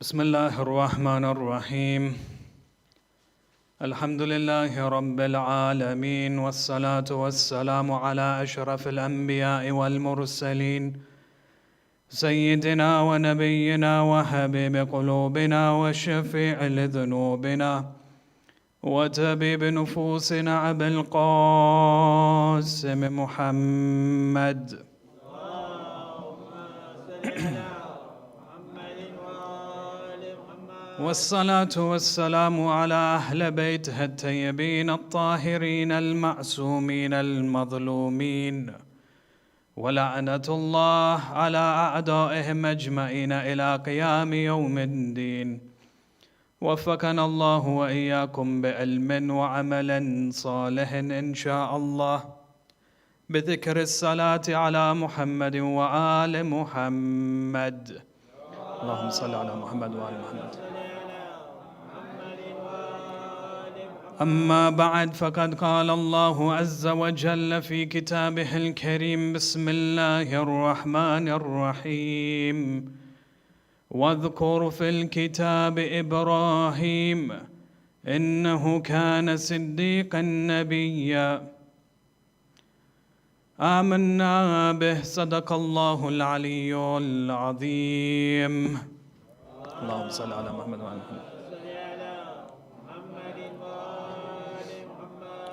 بسم الله الرحمن الرحيم الحمد لله رب العالمين والصلاة والسلام على أشرف الأنبياء والمرسلين سيدنا ونبينا وحبيب قلوبنا وشفيع لذنوبنا وتبيب نفوسنا أبي القاسم محمد والصلاة والسلام على أهل بيته الطيبين الطاهرين المعصومين المظلومين ولعنة الله على أعدائهم أجمعين إلى قيام يوم الدين وفقنا الله وإياكم بعلم وعمل صالح إن شاء الله بذكر الصلاة على محمد وآل محمد اللهم صل على محمد وآل محمد أما بعد فقد قال الله عز وجل في كتابه الكريم بسم الله الرحمن الرحيم واذكر في الكتاب إبراهيم إنه كان صديقا نبيا آمنا به صدق الله العلي العظيم اللهم صل على محمد وعلى محمد.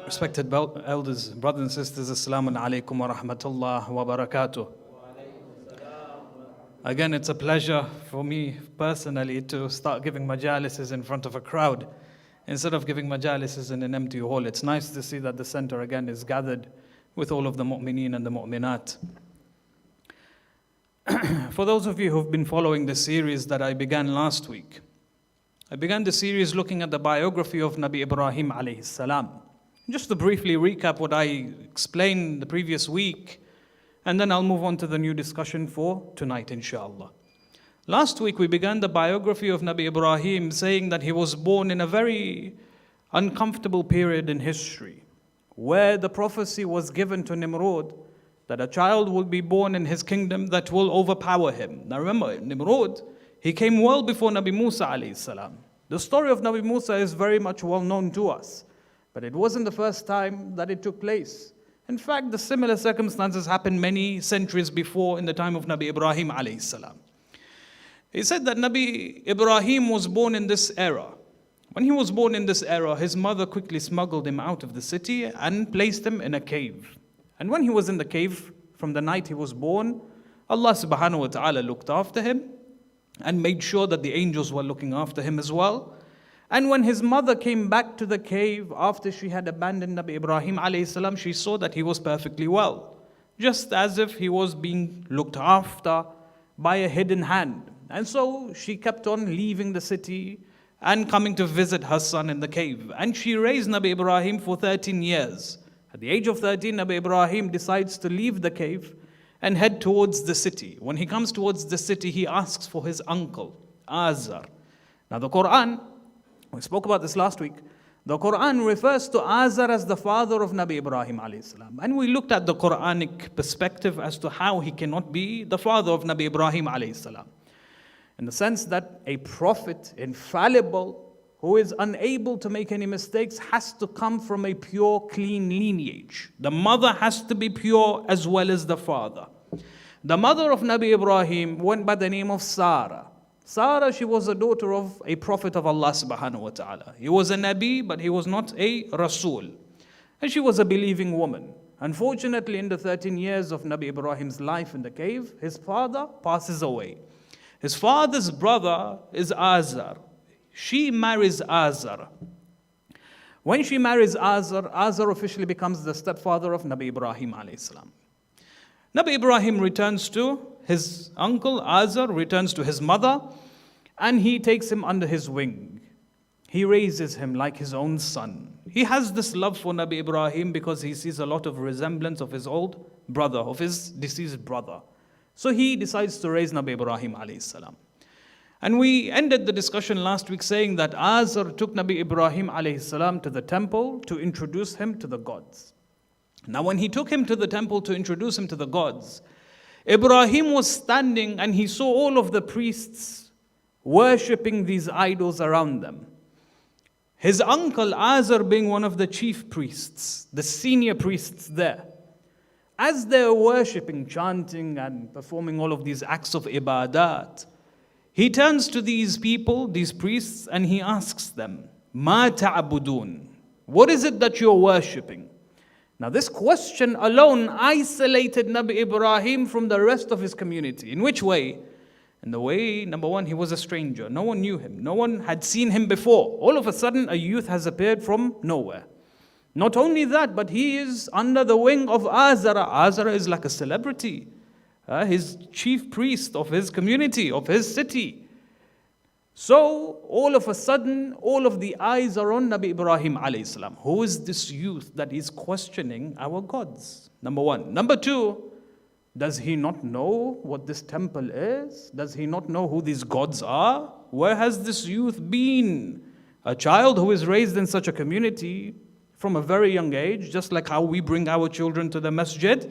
Respected elders, brothers and sisters, Assalamu alaikum wa rahmatullah wa barakatuh. Again, it's a pleasure for me personally to start giving majalises in front of a crowd instead of giving majalises in an empty hall. It's nice to see that the center again is gathered with all of the mu'mineen and the mu'minat. For those of you who've been following the series that I began last week, I began the series looking at the biography of Nabi Ibrahim alayhi salam. Just to briefly recap what I explained the previous week, and then I'll move on to the new discussion for tonight, inshallah. Last week we began the biography of Nabi Ibrahim saying that he was born in a very uncomfortable period in history, where the prophecy was given to Nimrod that a child will be born in his kingdom that will overpower him. Now remember, Nimrod, he came well before Nabi Musa alayhi salam. The story of Nabi Musa is very much well known to us. But it wasn't the first time that it took place. In fact, the similar circumstances happened many centuries before in the time of Nabi Ibrahim alayhi salam. He said that Nabi Ibrahim was born in this era. When he was born in this era, his mother quickly smuggled him out of the city and placed him in a cave. And when he was in the cave, from the night he was born, Allah subhanahu wa ta'ala looked after him and made sure that the angels were looking after him as well. And when his mother came back to the cave after she had abandoned Nabi Ibrahim alayhi salam, she saw that he was perfectly well, just as if he was being looked after by a hidden hand. And so she kept on leaving the city and coming to visit her son in the cave. And she raised Nabi Ibrahim for 13 years. At the age of 13, Nabi Ibrahim decides to leave the cave and head towards the city. When he comes towards the city, he asks for his uncle, Azar. Now the Quran, we spoke about this last week. The Quran refers to Azar as the father of Nabi Ibrahim alayhi salam. And we looked at the Quranic perspective as to how he cannot be the father of Nabi Ibrahim alayhi salam. In the sense that a prophet, infallible, who is unable to make any mistakes, has to come from a pure, clean lineage. The mother has to be pure as well as the father. The mother of Nabi Ibrahim went by the name of Sarah. Sarah, she was a daughter of a prophet of Allah subhanahu wa ta'ala. He was a Nabi, but he was not a Rasul. And she was a believing woman. Unfortunately, in the 13 years of Nabi Ibrahim's life in the cave, his father passes away. His father's brother is Azar. She marries Azar. When she marries Azar, Azar officially becomes the stepfather of Nabi Ibrahim alayhi salam. Nabi Ibrahim returns to his uncle, Azar returns to his mother, and he takes him under his wing. He raises him like his own son. He has this love for Nabi Ibrahim because he sees a lot of resemblance of his old brother, of his deceased brother. So he decides to raise Nabi Ibrahim alayhi salam. And we ended the discussion last week saying that Azar took Nabi Ibrahim alayhi salam to the temple to introduce him to the gods. Now when he took him to the temple to introduce him to the gods, Ibrahim was standing and he saw all of the priests worshipping these idols around them. His uncle Azar being one of the chief priests, the senior priests there. As they're worshipping, chanting and performing all of these acts of ibadat, he turns to these people, these priests, and he asks them, "Ma ta'budun?" What is it that you're worshipping? Now this question alone isolated Nabi Ibrahim from the rest of his community. In which way? In the way, number one, he was a stranger. No one knew him. No one had seen him before. All of a sudden, a youth has appeared from nowhere. Not only that, but he is under the wing of Azara. Azara is like a celebrity. His chief priest of his community, of his city. So, all of a sudden, all of the eyes are on Nabi Ibrahim alayhi salam. Who is this youth that is questioning our gods? Number one. Number two, does he not know what this temple is? Does he not know who these gods are? Where has this youth been? A child who is raised in such a community from a very young age, just like how we bring our children to the Masjid,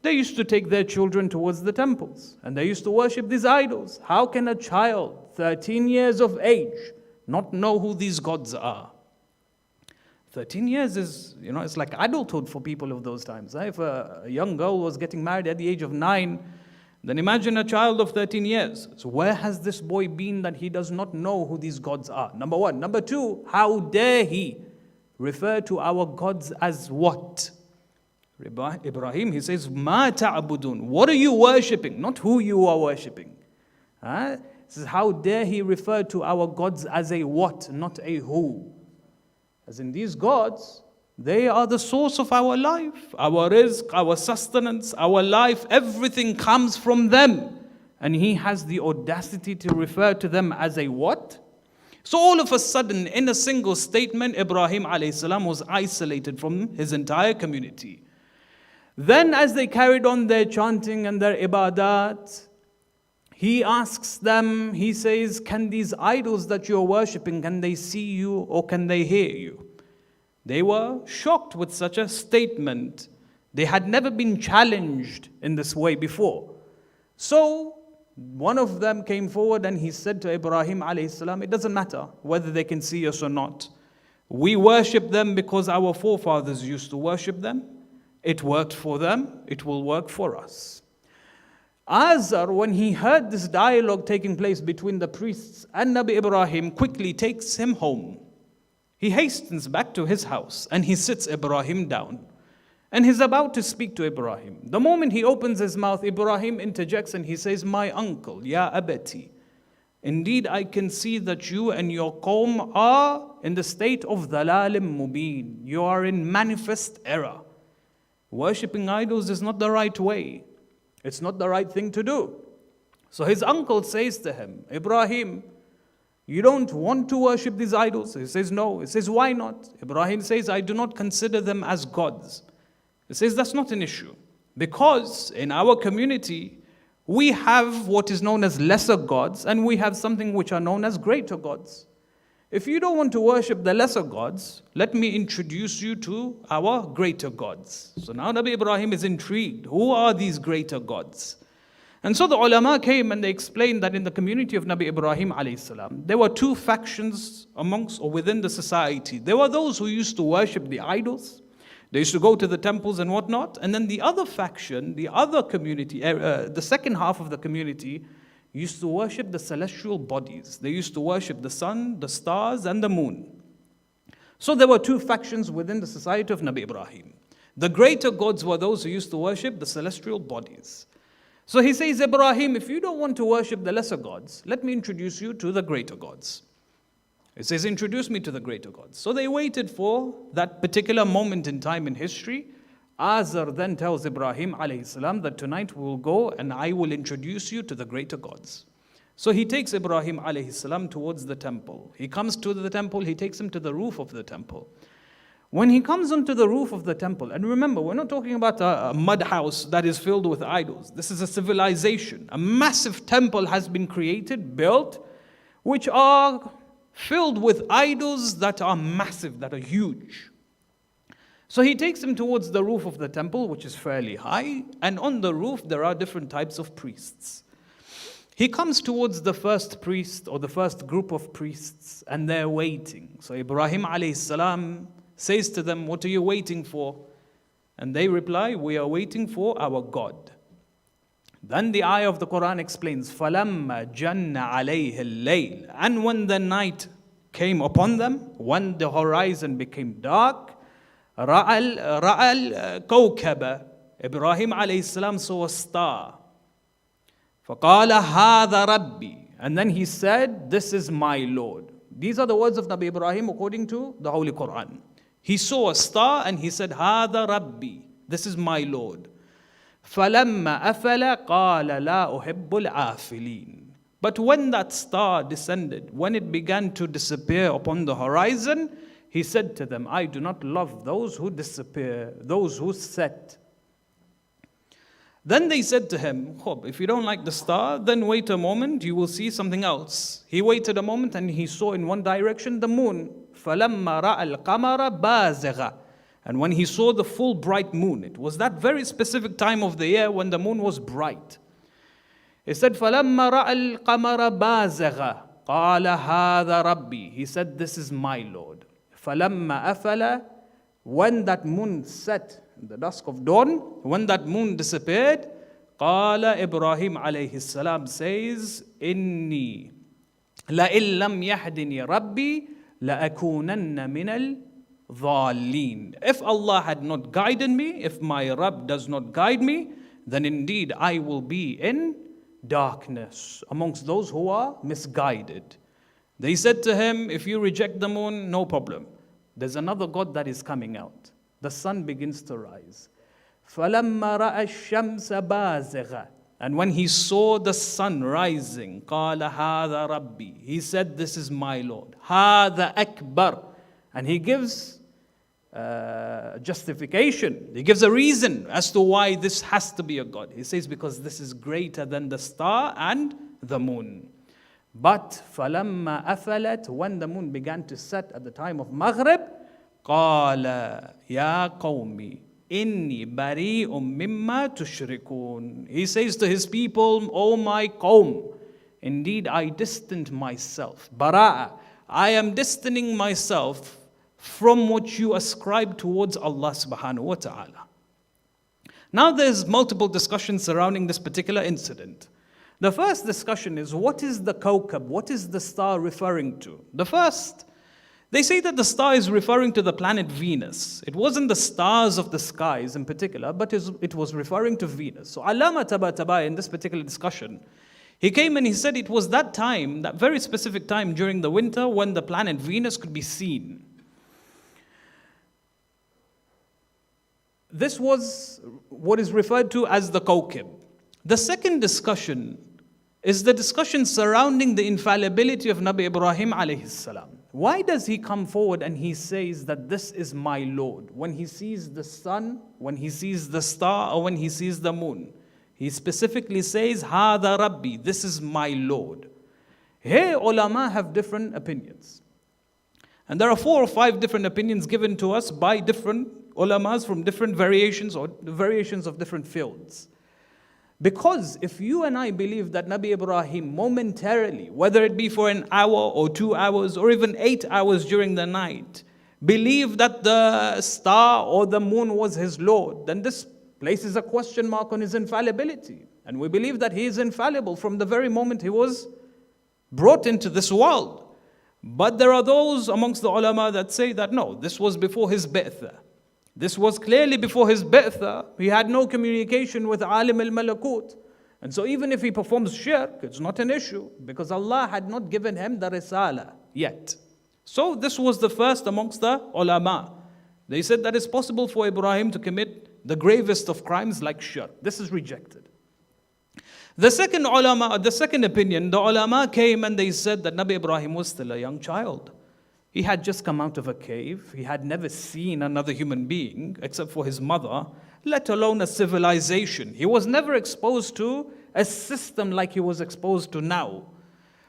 they used to take their children towards the temples and they used to worship these idols. How can a child, 13 years of age, not know who these gods are? 13 years is, it's like adulthood for people of those times. If a young girl was getting married at the age of 9, then imagine a child of 13 years. So where has this boy been that he does not know who these gods are? Number one. Number two, how dare he refer to our gods as what? Ibrahim, he says, "Ma ta'budun?" What are you worshipping? Not who you are worshipping. He says, how dare he refer to our gods as a what, not a who? As in these gods, they are the source of our life, our rizq, our sustenance, our life, everything comes from them. And he has the audacity to refer to them as a what? So all of a sudden, in a single statement, Ibrahim alayhi salam was isolated from his entire community. Then as they carried on their chanting and their ibadat, he asks them, he says, "Can these idols that you're worshipping, can they see you or can they hear you?" They were shocked with such a statement. They had never been challenged in this way before. So one of them came forward and he said to Ibrahim alayhi salam, "It doesn't matter whether they can see us or not. We worship them because our forefathers used to worship them. It worked for them, it will work for us." Azar, when he heard this dialogue taking place between the priests and Nabi Ibrahim, quickly takes him home. He hastens back to his house and he sits Ibrahim down. And he's about to speak to Ibrahim. The moment he opens his mouth, Ibrahim interjects and he says, "My uncle, ya abati, indeed I can see that you and your qawm are in the state of dhalalim mubin. You are in manifest error. Worshipping idols is not the right way. It's not the right thing to do." So his uncle says to him, "Ibrahim, you don't want to worship these idols?" He says, "No." He says, "Why not?" Ibrahim says, "I do not consider them as gods." He says, "That's not an issue. Because in our community, we have what is known as lesser gods and we have something which are known as greater gods. If you don't want to worship the lesser gods, let me introduce you to our greater gods." So now Nabi Ibrahim is intrigued. Who are these greater gods? And so the ulama came and they explained that in the community of Nabi Ibrahim alayhi salam, there were two factions amongst or within the society. There were those who used to worship the idols. They used to go to the temples and whatnot. And then the other faction, the other community, the second half of the community, used to worship the celestial bodies. They used to worship the sun, the stars, and the moon. So there were two factions within the society of Nabi Ibrahim. The greater gods were those who used to worship the celestial bodies. So he says, "Ibrahim, if you don't want to worship the lesser gods, let me introduce you to the greater gods." He says, "Introduce me to the greater gods." So they waited for that particular moment in time in history. Azar then tells Ibrahim alayhi salam that tonight we will go and I will introduce you to the greater gods. So he takes Ibrahim alayhi salam towards the temple. He comes to the temple, he takes him to the roof of the temple. When he comes onto the roof of the temple, and remember, we're not talking about a mud house that is filled with idols. This is a civilization. A massive temple has been created, built, which are filled with idols that are massive, that are huge. So he takes him towards the roof of the temple, which is fairly high, and on the roof there are different types of priests. He comes towards the first priest or the first group of priests and they're waiting. So Ibrahim alayhi salam says to them, what are you waiting for? And they reply, we are waiting for our God. Then the ayah of the Quran explains, فَلَمَّا جَنَّ عَلَيْهِ اللَّيْلِ. And when the night came upon them, when the horizon became dark, رَأَى الْكَوْكَبَ. Ibrahim alayhi salam saw a star. فَقَالَ هَذَا رَبِّي. And then he said, this is my Lord. These are the words of Nabi Ibrahim according to the Holy Quran. He saw a star and he said, هَذَا رَبِّي. This is my Lord. فَلَمَّا أَفَلَ قَالَ لَا أُحِبُّ الْعَافِلِينَ. But when that star descended, when it began to disappear upon the horizon, he said to them, I do not love those who disappear, those who set. Then they said to him, if you don't like the star, then wait a moment, you will see something else. He waited a moment and he saw in one direction the moon. فَلَمَّا رَأَى الْقَمَرَ بَازِغًا. And when he saw the full bright moon, it was that very specific time of the year when the moon was bright. He said, فَلَمَّا رَأَى الْقَمَرَ بَازِغًا قَالَ هَذَا رَبِّي. He said, this is my Lord. فَلَمَّا أَفَلَ. When that moon set, in the dusk of dawn, when that moon disappeared, قال Ibrahim alayhi salam says, إني لئن لم يهدني ربي لأكونن من الضالين. If Allah had not guided me, if my Rabb does not guide me, then indeed I will be in darkness, amongst those who are misguided. They said to him, if you reject the moon, no problem. There's another God that is coming out. The sun begins to rise. فَلَمَّا رَأَى الشَّمْسَ بَازِغًا. And when he saw the sun rising, قَالَ هَذَا رَبِّي. He said, this is my Lord. هَذَا أَكْبَرُ. And he gives justification. He gives a reason as to why this has to be a God. He says, because this is greater than the star and the moon. But فَلَمَّا أَفَلَتْ. When the moon began to set at the time of Maghrib, قَالَ يَا قَوْمِ إِنِّي بَرِيءٌ مِّمَّا تُشْرِكُونَ. He says to his people, O my qawm, indeed I distant myself. Bara'a. I am distancing myself from what you ascribe towards Allah subhanahu wa ta'ala. Now there's multiple discussions surrounding this particular incident. The first discussion is, what is the kawkab? What is the star referring to? The first, they say that the star is referring to the planet Venus. It wasn't the stars of the skies in particular, but it was referring to Venus. So Allama Tabatabai in this particular discussion, he came and he said it was that time, that very specific time during the winter when the planet Venus could be seen. This was what is referred to as the kawkib. The second discussion is the discussion surrounding the infallibility of Nabi Ibrahim alayhi salam. Why does he come forward and he says that this is my Lord? When he sees the sun, when he sees the star, or when he sees the moon, he specifically says, Hada Rabbi, this is my Lord. Here, ulama have different opinions. And there are 4 or 5 different opinions given to us by different ulamas from different variations or variations of different fields. Because if you and I believe that Nabi Ibrahim momentarily, whether it be for an hour or 2 hours or even 8 hours during the night, believed that the star or the moon was his Lord, then this places a question mark on his infallibility. And we believe that he is infallible from the very moment he was brought into this world. But there are those amongst the ulama that say that no, this was before his bi'thah. This was clearly before his bi'thah. He had no communication with alim al-malakut. And so even if he performs shirk, it's not an issue because Allah had not given him the risala yet. So this was the first amongst the ulama. They said that it's possible for Ibrahim to commit the gravest of crimes like shirk. This is rejected. The second opinion, the ulama came and they said that Nabi Ibrahim was still a young child. He had just come out of a cave. He had never seen another human being except for his mother, let alone a civilization. He was never exposed to a system like he was exposed to now.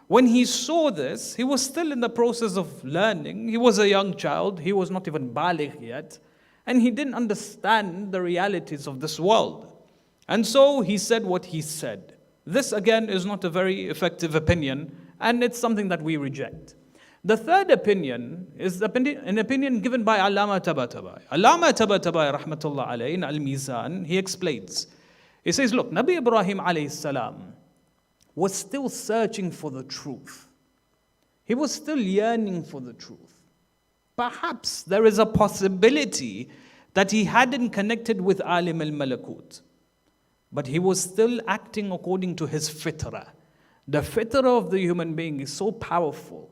When he saw this, he was still in the process of learning. He was a young child. He was not even baligh yet. And he didn't understand the realities of this world. And so he said what he said. This again is not a very effective opinion, and it's something that we reject. The third opinion is an opinion given by Allama Tabatabai. Allama Tabatabai rahmatullah alayhi in Al-Mizan, he explains. He says, look, Nabi Ibrahim alayhi salam was still searching for the truth. He was still yearning for the truth. Perhaps there is a possibility that he hadn't connected with Alim al-Malakut, but he was still acting according to his fitrah. The fitrah of the human being is so powerful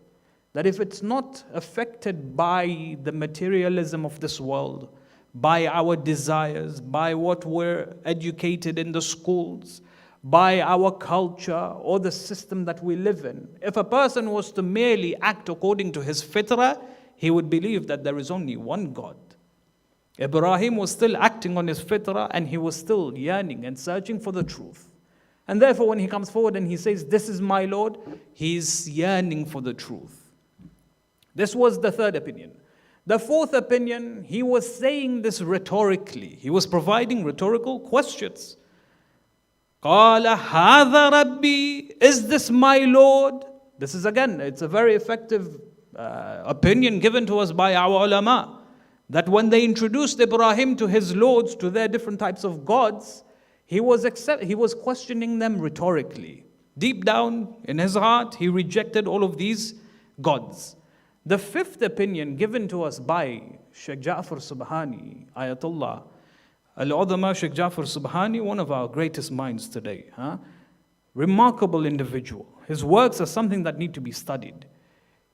that if it's not affected by the materialism of this world, by our desires, by what we're educated in the schools, by our culture or the system that we live in, if a person was to merely act according to his fitrah, he would believe that there is only one God. Ibrahim was still acting on his fitrah, and he was still yearning and searching for the truth. And therefore, when he comes forward and he says, "This is my Lord," he's yearning for the truth. This was the third opinion. The fourth opinion, he was saying this rhetorically. He was providing rhetorical questions. قَالَ هَذَا رَبِّي, is this my Lord? This is again, it's a very effective opinion given to us by our ulama, that when they introduced Ibrahim to his lords, to their different types of gods, he was questioning them rhetorically. Deep down in his heart, he rejected all of these gods. The fifth opinion given to us by Sheikh Jaffer Subhani, Ayatollah Al-Udhama Sheikh Jaffer Subhani, one of our greatest minds today. Remarkable individual. His works are something that need to be studied.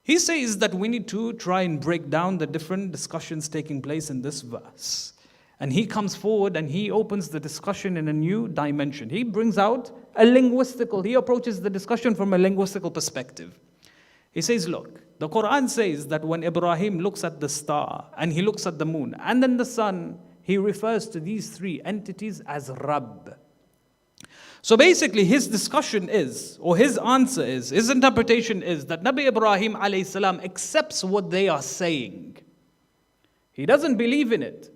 He says that we need to try and break down the different discussions taking place in this verse. And he comes forward and he opens the discussion in a new dimension. He brings out he approaches the discussion from a linguistical perspective. He says, look, the Quran says that when Ibrahim looks at the star and he looks at the moon and then the sun, he refers to these three entities as Rabb. So basically his discussion is, or his answer is, his interpretation is that Nabi Ibrahim alayhi salam accepts what they are saying. He doesn't believe in it.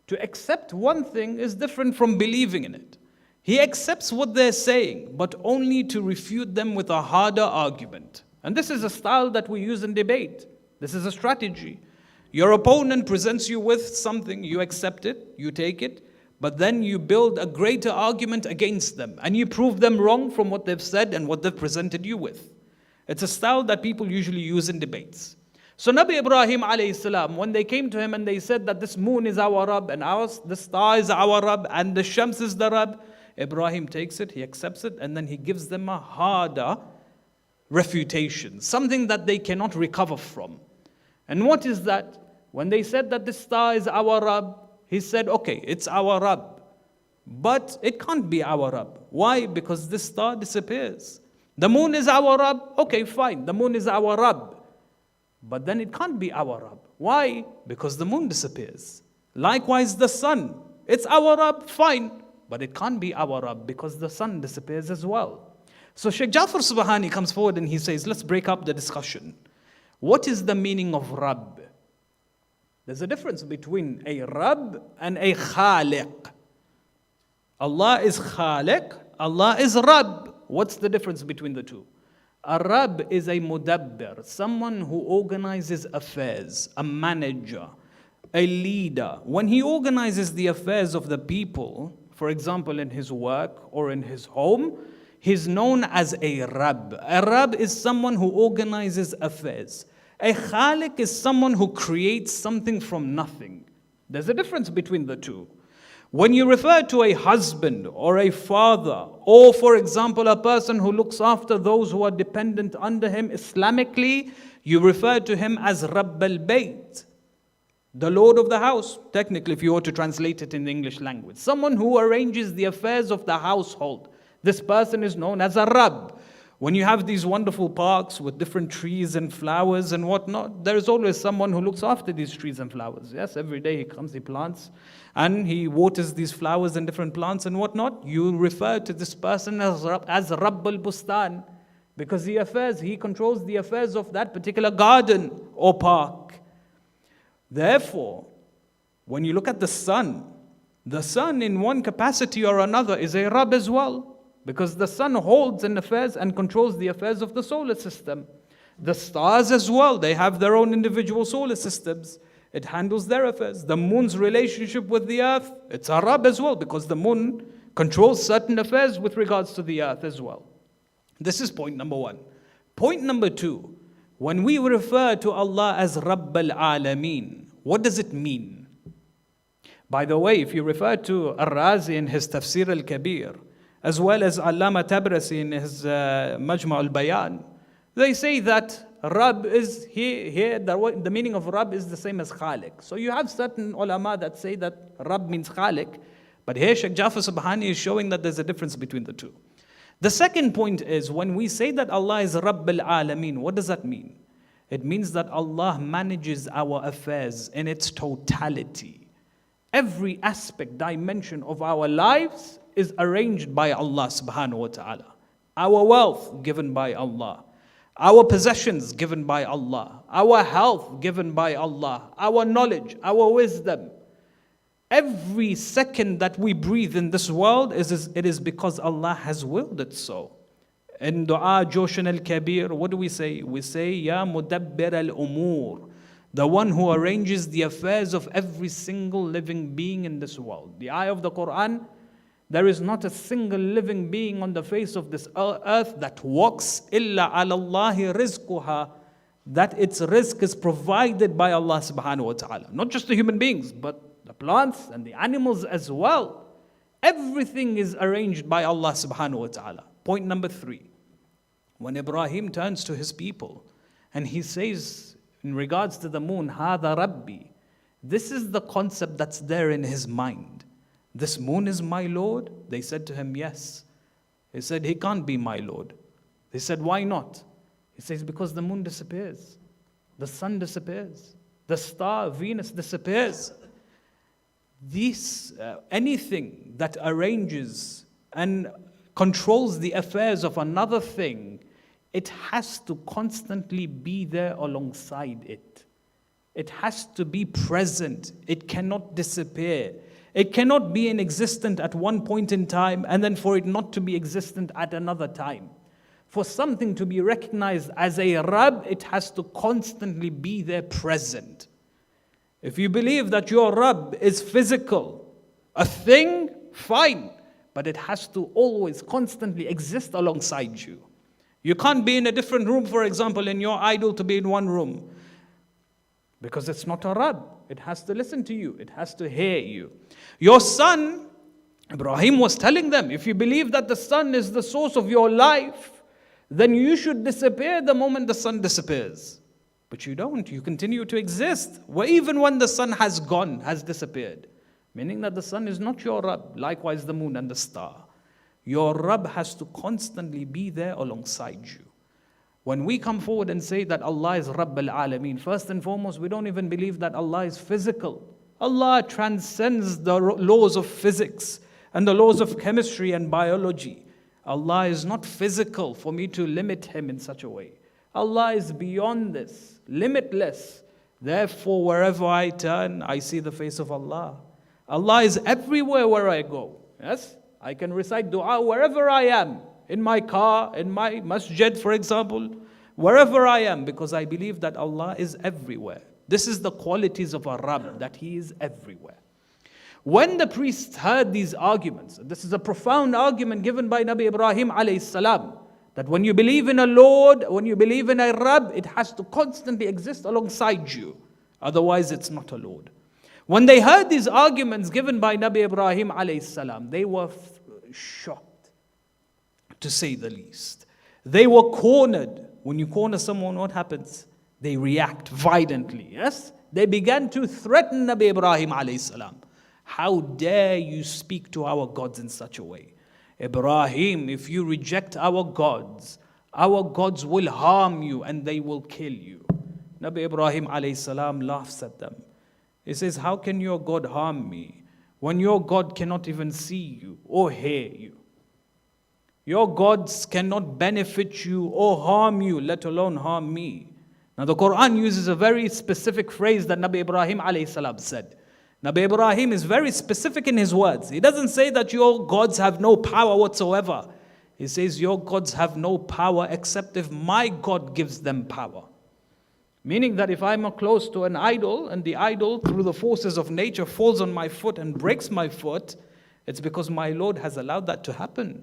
To accept one thing is different from believing in it. He accepts what they're saying, but only to refute them with a harder argument. And this is a style that we use in debate. This is a strategy. Your opponent presents you with something, you accept it, you take it, but then you build a greater argument against them, and you prove them wrong from what they've said and what they've presented you with. It's a style that people usually use in debates. So Nabi Ibrahim alayhi salam, when they came to him and they said that this moon is our Rabb, and the star is our Rabb, and the Shams is the Rabb, Ibrahim takes it, he accepts it, and then he gives them a harder refutation, something that they cannot recover from. And what is that? When they said that the star is our Rabb, he said, okay, it's our Rabb, but it can't be our Rabb. Why? Because this star disappears. The moon is our Rabb, okay, fine, the moon is our Rabb, but then it can't be our Rabb. Why? Because the moon disappears. Likewise, the sun, it's our Rabb, fine, but it can't be our Rabb because the sun disappears as well. So Sheikh Jaffer Subhani comes forward and he says, let's break up the discussion. What is the meaning of Rabb? There's a difference between a Rabb and a Khaliq. Allah is Khaliq, Allah is Rabb. What's the difference between the two? A Rabb is a mudabbir, someone who organizes affairs, a manager, a leader. When he organizes the affairs of the people, for example in his work or in his home, he's known as a Rabb. A Rabb is someone who organizes affairs. A Khaliq is someone who creates something from nothing. There's a difference between the two. When you refer to a husband or a father, or for example a person who looks after those who are dependent under him Islamically, you refer to him as Rabb al-Bayt, the Lord of the house, technically if you were to translate it in the English language. Someone who arranges the affairs of the household. This person is known as a Rabb. When you have these wonderful parks with different trees and flowers and whatnot, there is always someone who looks after these trees and flowers. Yes, every day he comes, he plants, and he waters these flowers and different plants and whatnot. You refer to this person as Rabb al-Bustan, because he controls the affairs of that particular garden or park. Therefore, when you look at the sun in one capacity or another is a Rabb as well. because the sun holds in affairs and controls the affairs of the solar system. The stars as well, they have their own individual solar systems. It handles their affairs. The moon's relationship with the earth, it's a Rabb as well, because the moon controls certain affairs with regards to the earth as well. This is point number one. Point number two, when we refer to Allah as Rabb al-Alameen, what does it mean? By the way, if you refer to Ar-Razi in his Tafsir al-Kabir, as well as Allama Tabrasi in his Majma' al-Bayan, they say that Rabb is here the meaning of Rabb is the same as Khaliq. So you have certain ulama that say that Rabb means Khaliq, but here Sheikh Jaffer Subhani is showing that there's a difference between the two. The second point is, when we say that Allah is Rabb al-Alameen, what does that mean? It means that Allah manages our affairs in its totality. Every aspect, dimension of our lives is arranged by Allah subhanahu wa ta'ala. Our wealth given by Allah. Our possessions given by Allah. Our health given by Allah. Our knowledge, our wisdom. Every second that we breathe in this world, it is because Allah has willed it so. In Dua Joshan al-Kabir, what do we say? We say, Ya Mudabbir al-Umur, the one who arranges the affairs of every single living being in this world. The ayah of the Quran, there is not a single living being on the face of this earth that walks illa ala Allahi rizquha, that its rizq is provided by Allah subhanahu wa ta'ala. Not just the human beings, but the plants and the animals as well. Everything is arranged by Allah subhanahu wa ta'ala. Point number three. When Ibrahim turns to his people and he says in regards to the moon, Hada Rabbi, this is the concept that's there in his mind. This moon is my Lord? They said to him, yes. He said, he can't be my Lord. They said, why not? He says, because the moon disappears. The sun disappears. The star, Venus, disappears. Anything that arranges and controls the affairs of another thing, it has to constantly be there alongside it. It has to be present. It cannot disappear. It cannot be inexistent at one point in time and then for it not to be existent at another time. For something to be recognized as a Rabb, it has to constantly be there present. If you believe that your Rabb is physical, a thing, fine, but it has to always constantly exist alongside you. You can't be in a different room, for example, and your idol to be in one room, because it's not a Rabb. It has to listen to you. It has to hear you. Your son, Ibrahim was telling them, if you believe that the sun is the source of your life, then you should disappear the moment the sun disappears. But you don't. You continue to exist, even when the sun has gone, has disappeared. Meaning that the sun is not your Rabb. Likewise the moon and the star. Your Rabb has to constantly be there alongside you. When we come forward and say that Allah is Rabb al-Alameen, first and foremost, we don't even believe that Allah is physical. Allah transcends the laws of physics and the laws of chemistry and biology. Allah is not physical for me to limit Him in such a way. Allah is beyond this, limitless. Therefore, wherever I turn, I see the face of Allah. Allah is everywhere where I go. Yes? I can recite dua wherever I am. In my car, in my masjid, for example. Wherever I am, because I believe that Allah is everywhere. This is the qualities of a Rabb, that He is everywhere. When the priests heard these arguments, this is a profound argument given by Nabi Ibrahim alayhi salam, that when you believe in a Lord, when you believe in a Rabb, it has to constantly exist alongside you. Otherwise, it's not a Lord. When they heard these arguments given by Nabi Ibrahim alayhi salam, they were shocked, to say the least. They were cornered. When you corner someone, what happens? They react violently, yes? They began to threaten Nabi Ibrahim alayhi salam. How dare you speak to our gods in such a way? Ibrahim, if you reject our gods will harm you and they will kill you. Nabi Ibrahim alayhi salam laughs at them. He says, how can your God harm me when your God cannot even see you or hear you? Your gods cannot benefit you or harm you, let alone harm me. Now the Quran uses a very specific phrase that Nabi Ibrahim alayhi salam said. Nabi Ibrahim is very specific in his words. He doesn't say that your gods have no power whatsoever. He says, your gods have no power except if my God gives them power. Meaning that if I'm close to an idol and the idol through the forces of nature falls on my foot and breaks my foot, it's because my Lord has allowed that to happen.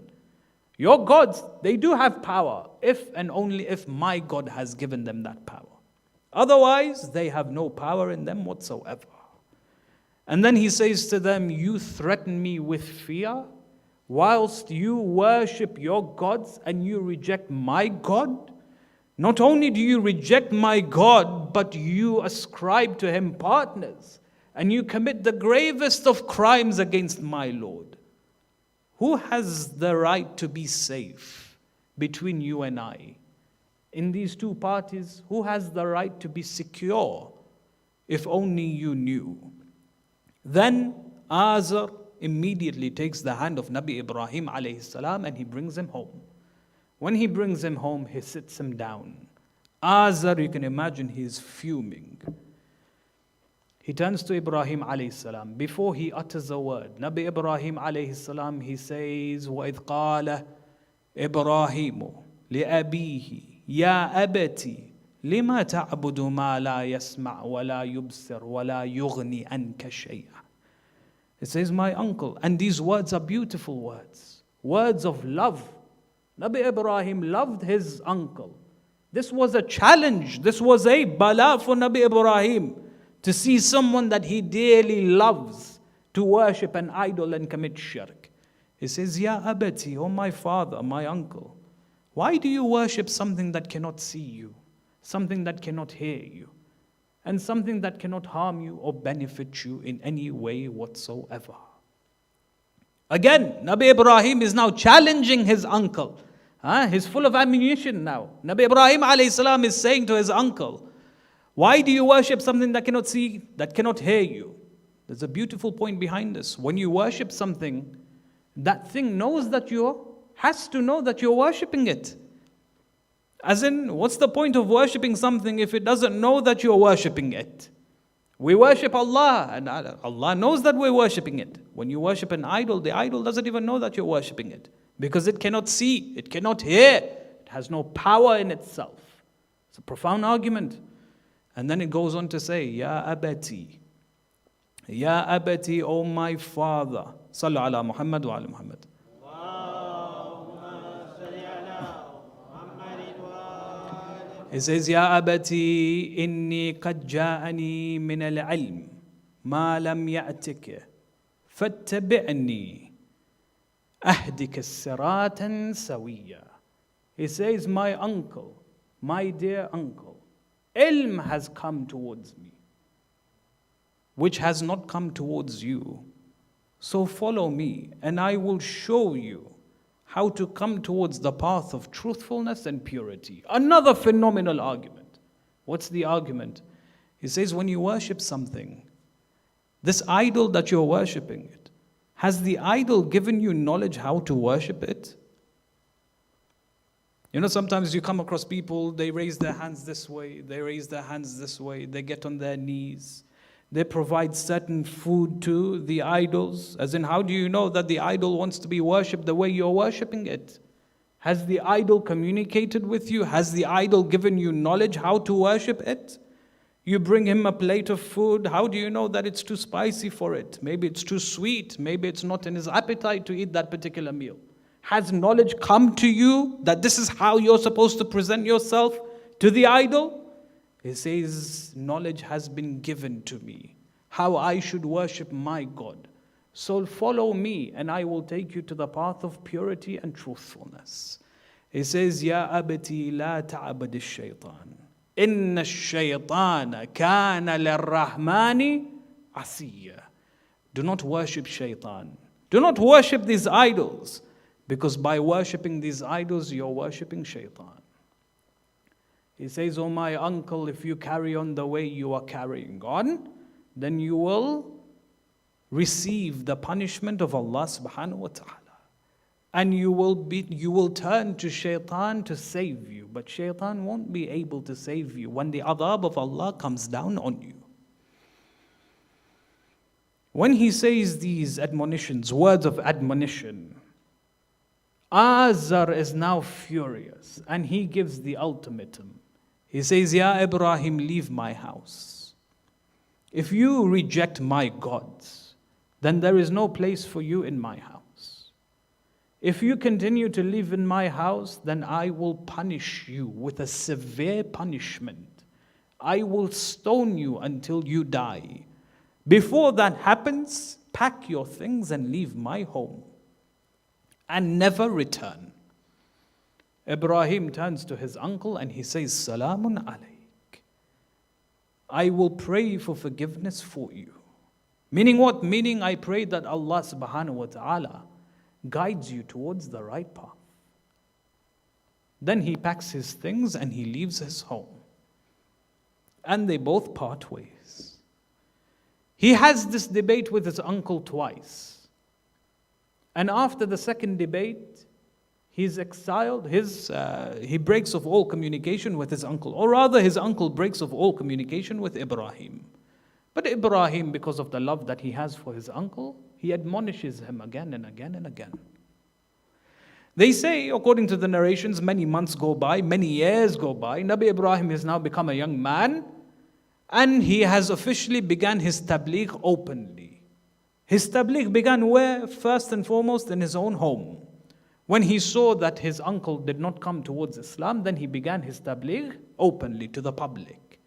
Your gods, they do have power if and only if my God has given them that power. Otherwise, they have no power in them whatsoever. And then he says to them, you threaten me with fear whilst you worship your gods and you reject my God? Not only do you reject my God, but you ascribe to him partners and you commit the gravest of crimes against my Lord. Who has the right to be safe between you and I? In these two parties, who has the right to be secure? If only you knew. Then Azar immediately takes the hand of Nabi Ibrahim alayhi salam and he brings him home. When he brings him home, he sits him down. Azar, you can imagine, he's fuming. He turns to Ibrahim alayhi salam. Before he utters a word, Nabi Ibrahim alayhi salam, he says, وَإِذْ قَالَ إِبْرَاهِيمُ لِأَبِيهِ يَا أَبَتِي لِمَا تَعْبُدُ مَا لَا يَسْمَعْ وَلَا يُبْصِرُ وَلَا يُغْنِي عَنْكَ شَيْئًا. It says, my uncle. And these words are beautiful words. Words of love. Nabi Ibrahim loved his uncle. This was a challenge. This was a bala for Nabi Ibrahim to see someone that he dearly loves to worship an idol and commit shirk. He says, Ya abati, oh my father, my uncle, why do you worship something that cannot see you, something that cannot hear you, and something that cannot harm you or benefit you in any way whatsoever? Again, Nabi Ibrahim is now challenging his uncle. He's full of ammunition now. Nabi Ibrahim alayhi salam is saying to his uncle, why do you worship something that cannot see, that cannot hear you? There's a beautiful point behind this. When you worship something, that thing knows that has to know that you're worshipping it. As in, what's the point of worshipping something if it doesn't know that you're worshipping it? We worship Allah, and Allah knows that we're worshipping it. When you worship an idol, the idol doesn't even know that you're worshipping it, because it cannot see, it cannot hear, it has no power in itself. It's a profound argument. And then it goes on to say, Ya abati, O my father. Sallu ala Muhammad wa ala Muhammad. He says, Ya abati, inni qad ja'ani min al-ilm ma lam ya'tika fattabi'ni ahdika siratan sawiya. He says, my uncle, my dear uncle, ilm has come towards me, which has not come towards you. So follow me, and I will show you how to come towards the path of truthfulness and purity. Another phenomenal argument. What's the argument? He says, when you worship something, this idol that you're worshipping it, has the idol given you knowledge how to worship it? You know, sometimes you come across people, they raise their hands this way, they raise their hands this way, they get on their knees. They provide certain food to the idols. As in, how do you know that the idol wants to be worshipped the way you're worshipping it? Has the idol communicated with you? Has the idol given you knowledge how to worship it? You bring him a plate of food. How do you know that it's too spicy for it? Maybe it's too sweet. Maybe it's not in his appetite to eat that particular meal. Has knowledge come to you that this is how you're supposed to present yourself to the idol? He says, knowledge has been given to me, how I should worship my God. So follow me, and I will take you to the path of purity and truthfulness. He says, Ya abati la ta'abad al-shaytan. Inna al-shaytana kana lirrahmani asiya. Do not worship shaitan. Do not worship these idols, because by worshipping these idols, you're worshipping shaitan. He says, oh my uncle, if you carry on the way you are carrying on, then you will receive the punishment of Allah subhanahu wa ta'ala. And you will turn to shaitan to save you. But shaitan won't be able to save you when the adhab of Allah comes down on you. When he says these admonitions, words of admonition, Azar is now furious and he gives the ultimatum. He says, Ya Ibrahim, leave my house. If you reject my gods, then there is no place for you in my house. If you continue to live in my house, then I will punish you with a severe punishment. I will stone you until you die. Before that happens, pack your things and leave my home and never return. Ibrahim turns to his uncle and he says, Salamun alayk. I will pray for forgiveness for you. Meaning what? Meaning I pray that Allah subhanahu wa ta'ala guides you towards the right path. Then he packs his things and he leaves his home. And they both part ways. He has this debate with his uncle twice. And after the second debate, he's exiled. He breaks off all communication with his uncle. Or rather, his uncle breaks off all communication with Ibrahim. But Ibrahim, because of the love that he has for his uncle, he admonishes him again and again and again. They say, according to the narrations, many months go by, many years go by. Nabi Ibrahim has now become a young man, and he has officially begun his tabligh openly. His tabligh began where? First and foremost in his own home. When he saw that his uncle did not come towards Islam, then he began his tabligh openly to the public.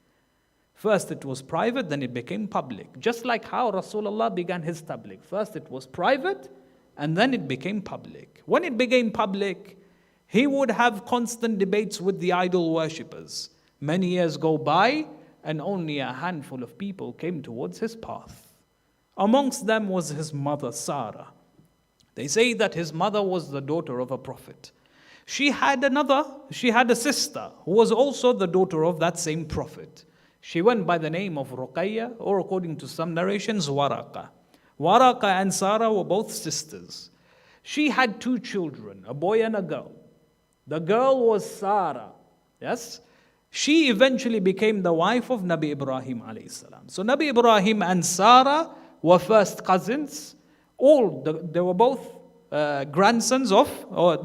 First it was private, then it became public. Just like how Rasulullah began his tabligh. First it was private, and then it became public. When it became public, he would have constant debates with the idol worshippers. Many years go by, and only a handful of people came towards his path. Amongst them was his mother, Sarah. They say that his mother was the daughter of a prophet. She had a sister who was also the daughter of that same prophet. She went by the name of Ruqayya, or according to some narrations, Waraqa. Waraqa and Sarah were both sisters. She had two children, a boy and a girl. The girl was Sarah. Yes? She eventually became the wife of Nabi Ibrahim alayhi salam. So Nabi Ibrahim and Sarah were first cousins. They were both they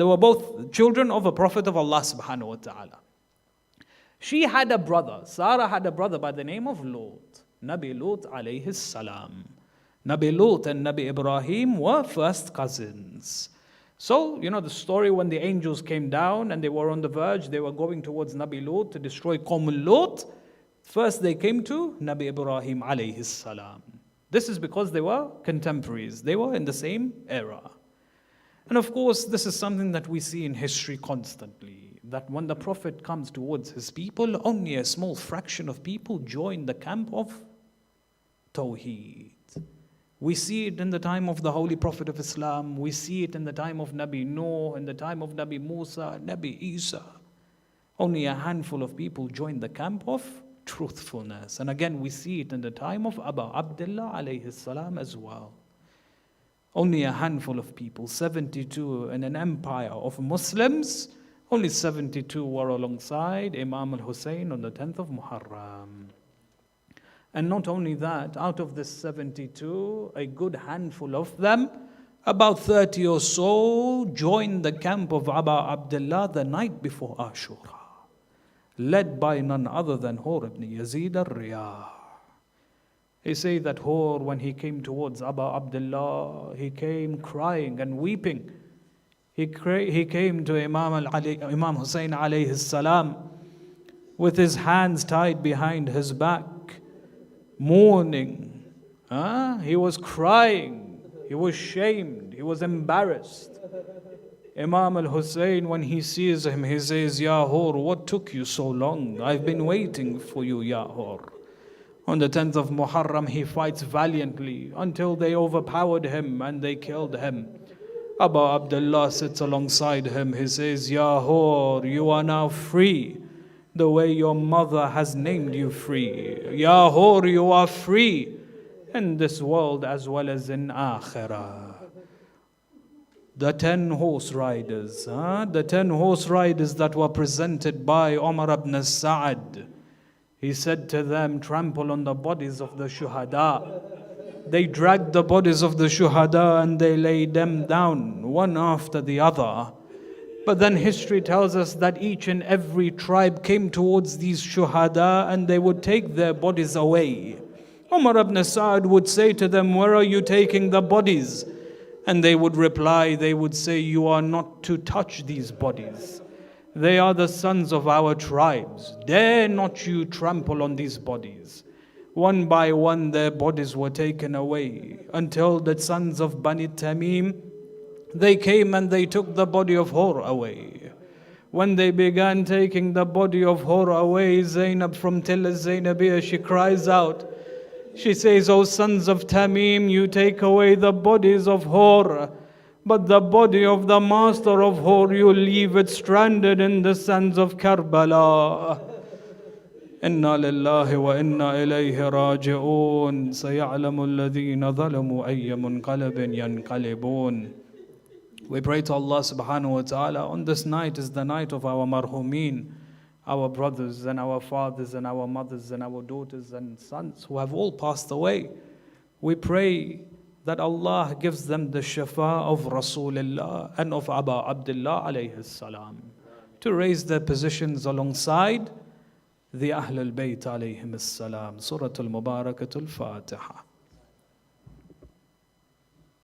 were both children of a prophet of Allah subhanahu wa ta'ala. She had a brother. Sarah had a brother by the name of Lut. Nabi Lut alayhi salam. Nabi Lut and Nabi Ibrahim were first cousins. So, the story when the angels came down and they were on the verge, they were going towards Nabi Lut to destroy Qawm Lut. First they came to Nabi Ibrahim alayhi salam. This is because they were contemporaries. They were in the same era. And of course, this is something that we see in history constantly. That when the Prophet comes towards his people, only a small fraction of people join the camp of Tawheed. We see it in the time of the Holy Prophet of Islam. We see it in the time of Nabi Nuh, in the time of Nabi Musa, Nabi Isa. Only a handful of people join the camp of truthfulness. And again, we see it in the time of Abu Abdullah alayhi salam as well. Only a handful of people, 72 in an empire of Muslims, only 72 were alongside Imam al-Husayn on the 10th of Muharram. And not only that, out of this 72, a good handful of them, about 30 or so, joined the camp of Abu Abdullah the night before Ashura, led by none other than Hur ibn Yazid al-Riyah. They say that Hur, when he came towards Abu Abdullah, he came crying and weeping. He came to Imam Husayn alayhi salam with his hands tied behind his back, mourning. He was crying. He was shamed. He was embarrassed. Imam al-Husayn, when he sees him, he says, Ya Hur, what took you so long? I've been waiting for you, Ya Hur. On the 10th of Muharram, he fights valiantly until they overpowered him and they killed him. Abu Abdullah sits alongside him. He says, Ya Hur, you are now free, the way your mother has named you free. Ya Hur, you are free in this world as well as in Akhirah. The 10 horse riders, the 10 horse riders that were presented by Umar ibn Sa'ad. He said to them, trample on the bodies of the shuhada. They dragged the bodies of the shuhada and they laid them down one after the other. But then history tells us that each and every tribe came towards these shuhada and they would take their bodies away. Umar ibn Sa'd would say to them, "Where are you taking the bodies?" And they would reply, they would say, "You are not to touch these bodies. They are the sons of our tribes. Dare not you trample on these bodies." One by one their bodies were taken away until the sons of Bani Tamim, they came and they took the body of Hur away. When they began taking the body of Hur away, Zainab from Tel Zainabiyah, she cries out. She says, "O sons of Tamim, you take away the bodies of Hur, but the body of the master of Hur, you leave it stranded in the sands of Karbala." Inna lillahi wa inna ilayhi raji'un. Saya'lamu alladhina zalamu ayya munqalabin yanqalibun. We pray to Allah subhanahu wa ta'ala, on this night is the night of our marhumeen, our brothers and our fathers and our mothers and our daughters and sons who have all passed away. We pray that Allah gives them the shafa of Rasulullah and of Aba Abdullah alayhi salam, to raise their positions alongside the Ahlul Bayt alayhim salam. Surah Al-Mubarakatul Fatiha.